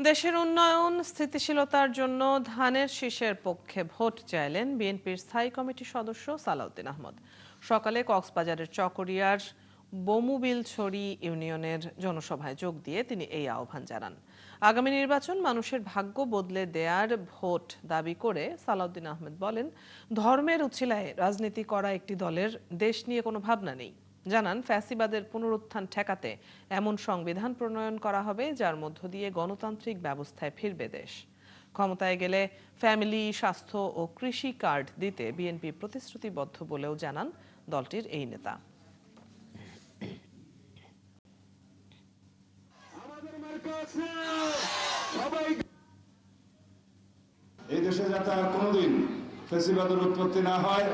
দেশের উন্নয়ন স্থিতিশীলতার জন্য ধানের শীষের পক্ষে ভোট চাইলেন বিএনপির স্থায়ী কমিটির সদস্য সালাউদ্দিন আহমদ। সকালে কক্সবাজারের চকরিয়ার বমুবিলছড়ি ইউনিয়নের জনসভায় যোগ দিয়ে তিনি এই আহ্বান জানান। আগামী নির্বাচন মানুষের ভাগ্য বদলে দেয়ার ভোট দাবি করে সালাউদ্দিন আহমদ বলেন, ধর্মের উছিলায় রাজনীতি করা একটি দলের দেশ নিয়ে কোনো ভাবনা নেই। জানান, ফ্যাসিবাদের পুনরুত্থান ঠেকাতে এমন সংবিধান প্রণয়ন করা হবে যার মধ্য দিয়ে গণতান্ত্রিক ব্যবস্থায় ফিরবে দেশ। ক্ষমতায় গেলে ফ্যামিলি, স্বাস্থ্য ও কৃষি কার্ড দিতে বিএনপি প্রতিশ্রুতিবদ্ধ বলেও জানান দলটির এই নেতা। এই দেশে যাতে আর কোনোদিন ফ্যাসিবাদের উৎপত্তি না হয়,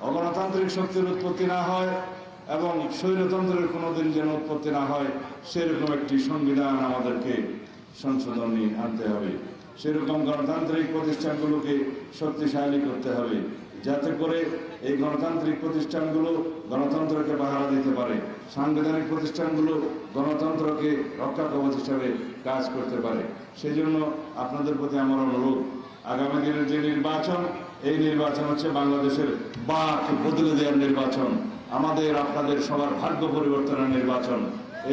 অগণতান্ত্রিক শক্তির উৎপত্তি না হয় এবং স্বৈরতন্ত্রের কোনোদিন যেন উৎপত্তি না হয়, সেরকম একটি সংবিধান আমাদেরকে সংশোধনী আনতে হবে। সেরকম গণতান্ত্রিক প্রতিষ্ঠানগুলোকে শক্তিশালী করতে হবে, যাতে করে এই গণতান্ত্রিক প্রতিষ্ঠানগুলো গণতন্ত্রকে পাহারা দিতে পারে, সাংবিধানিক প্রতিষ্ঠানগুলো গণতন্ত্রকে রক্ষা কবচ হিসাবে কাজ করতে পারে। সেই জন্য আপনাদের প্রতি আমার অনুরোধ, আগামী দিনের যে নির্বাচন, এই নির্বাচন হচ্ছে বাংলাদেশের বাক বদলে দেওয়ার নির্বাচন, আমাদের আপনাদের সবার ভাগ্য পরিবর্তনের নির্বাচন।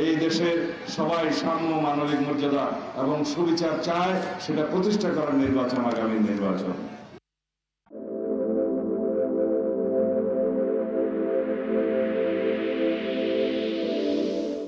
এই দেশের সবাই সাম্য, মানবিক মর্যাদা এবং সুবিচার চায়, সেটা প্রতিষ্ঠা করার নির্বাচন আগামী নির্বাচন।